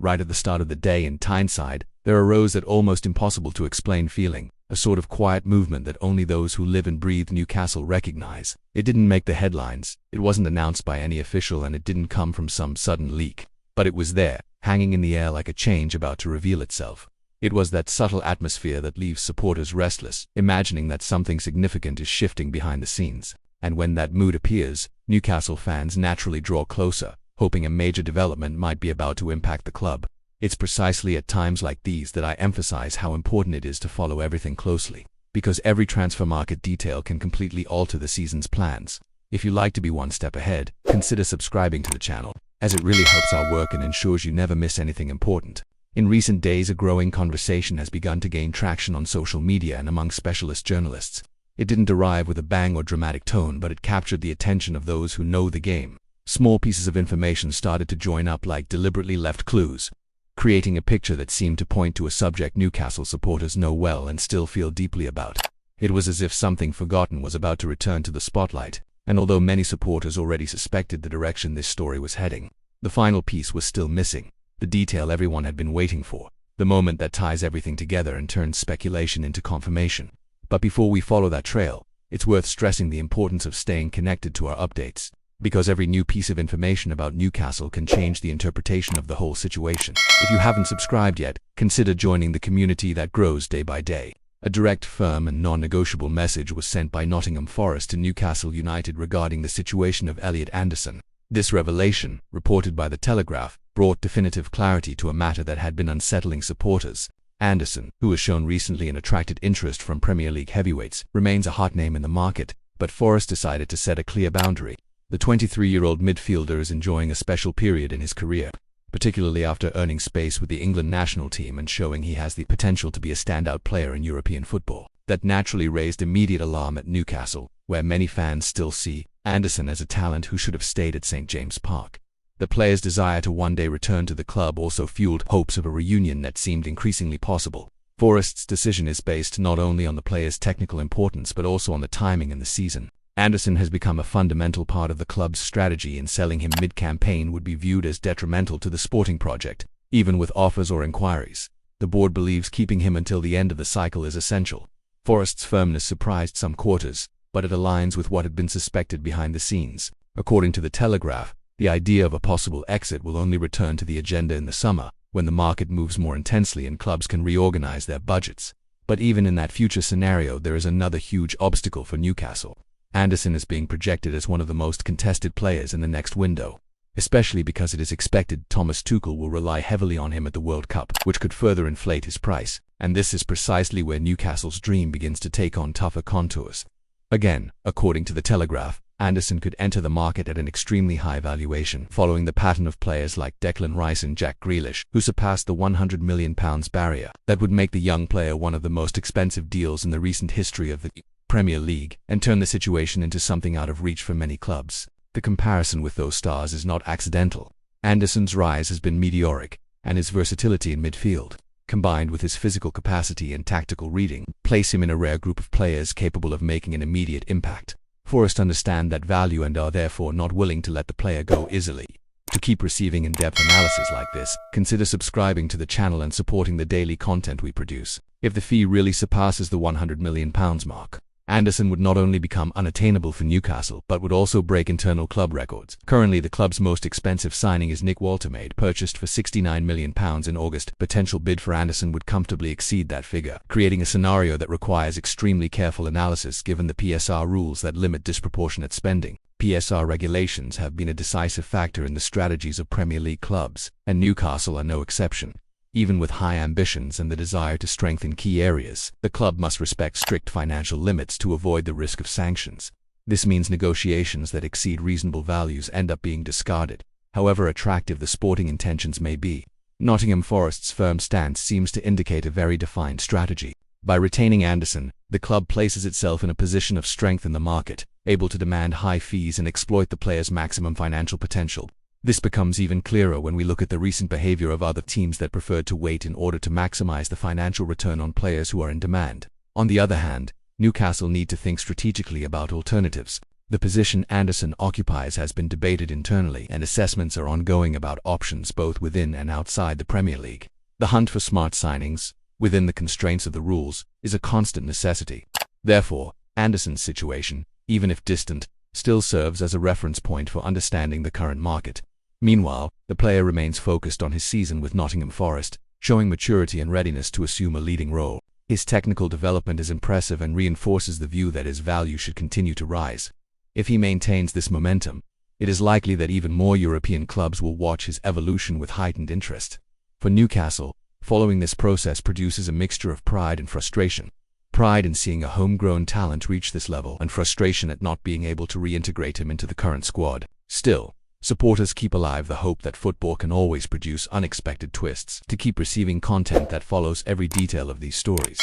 right at the start of the day in Tyneside, there arose that almost impossible to explain feeling, a sort of quiet movement that only those who live and breathe Newcastle recognize. It didn't make the headlines, it wasn't announced by any official, and it didn't come from some sudden leak. But it was there, hanging in the air like a change about to reveal itself. It was that subtle atmosphere that leaves supporters restless, imagining that something significant is shifting behind the scenes. And when that mood appears, Newcastle fans naturally draw closer, hoping a major development might be about to impact the club. It's precisely at times like these that I emphasize how important it is to follow everything closely, because every transfer market detail can completely alter the season's plans. If you like to be one step ahead, consider subscribing to the channel, as it really helps our work and ensures you never miss anything important. In recent days, a growing conversation has begun to gain traction on social media and among specialist journalists. It didn't arrive with a bang or dramatic tone, but it captured the attention of those who know the game. Small pieces of information started to join up like deliberately left clues, creating a picture that seemed to point to a subject Newcastle supporters know well and still feel deeply about. It was as if something forgotten was about to return to the spotlight, and although many supporters already suspected the direction this story was heading, the final piece was still missing, the detail everyone had been waiting for, the moment that ties everything together and turns speculation into confirmation. But before we follow that trail, it's worth stressing the importance of staying connected to our updates, because every new piece of information about Newcastle can change the interpretation of the whole situation. If you haven't subscribed yet, consider joining the community that grows day by day. A direct, firm and non-negotiable message was sent by Nottingham Forest to Newcastle United regarding the situation of Elliot Anderson. This revelation, reported by the Telegraph, brought definitive clarity to a matter that had been unsettling supporters. Anderson, who has shown recently an attracted interest from Premier League heavyweights, remains a hot name in the market, but Forest decided to set a clear boundary. The 23-year-old midfielder is enjoying a special period in his career, particularly after earning space with the England national team and showing he has the potential to be a standout player in European football. That naturally raised immediate alarm at Newcastle, where many fans still see Anderson as a talent who should have stayed at St. James Park. The player's desire to one day return to the club also fueled hopes of a reunion that seemed increasingly possible. Forest's decision is based not only on the player's technical importance but also on the timing in the season. Anderson has become a fundamental part of the club's strategy, and selling him mid-campaign would be viewed as detrimental to the sporting project, even with offers or inquiries. The board believes keeping him until the end of the cycle is essential. Forest's firmness surprised some quarters, but it aligns with what had been suspected behind the scenes. According to the Telegraph, the idea of a possible exit will only return to the agenda in the summer, when the market moves more intensely and clubs can reorganize their budgets. But even in that future scenario, there is another huge obstacle for Newcastle. Anderson is being projected as one of the most contested players in the next window, especially because it is expected Thomas Tuchel will rely heavily on him at the World Cup, which could further inflate his price. And this is precisely where Newcastle's dream begins to take on tougher contours. Again, according to the Telegraph, Anderson could enter the market at an extremely high valuation, following the pattern of players like Declan Rice and Jack Grealish, who surpassed the £100 million barrier. That would make the young player one of the most expensive deals in the recent history of the Premier League, and turn the situation into something out of reach for many clubs. The comparison with those stars is not accidental. Anderson's rise has been meteoric, and his versatility in midfield, combined with his physical capacity and tactical reading, place him in a rare group of players capable of making an immediate impact. Forest understand that value and are therefore not willing to let the player go easily. To keep receiving in-depth analysis like this, consider subscribing to the channel and supporting the daily content we produce. If the fee really surpasses the £100 million mark, Anderson would not only become unattainable for Newcastle, but would also break internal club records. Currently, the club's most expensive signing is Nick Waltermaid, purchased for £69 million in August. Potential bid for Anderson would comfortably exceed that figure, creating a scenario that requires extremely careful analysis given the PSR rules that limit disproportionate spending. PSR regulations have been a decisive factor in the strategies of Premier League clubs, and Newcastle are no exception. Even with high ambitions and the desire to strengthen key areas, the club must respect strict financial limits to avoid the risk of sanctions. This means negotiations that exceed reasonable values end up being discarded, however attractive the sporting intentions may be. Nottingham Forest's firm stance seems to indicate a very defined strategy. By retaining Anderson, the club places itself in a position of strength in the market, able to demand high fees and exploit the player's maximum financial potential. This becomes even clearer when we look at the recent behavior of other teams that preferred to wait in order to maximize the financial return on players who are in demand. On the other hand, Newcastle need to think strategically about alternatives. The position Anderson occupies has been debated internally, and assessments are ongoing about options both within and outside the Premier League. The hunt for smart signings, within the constraints of the rules, is a constant necessity. Therefore, Anderson's situation, even if distant, still serves as a reference point for understanding the current market. Meanwhile, the player remains focused on his season with Nottingham Forest, showing maturity and readiness to assume a leading role. His technical development is impressive and reinforces the view that his value should continue to rise. If he maintains this momentum, it is likely that even more European clubs will watch his evolution with heightened interest. For Newcastle, following this process produces a mixture of pride and frustration. Pride in seeing a homegrown talent reach this level, and frustration at not being able to reintegrate him into the current squad. Still, supporters keep alive the hope that football can always produce unexpected twists. To keep receiving content that follows every detail of these stories,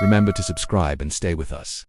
remember to subscribe and stay with us.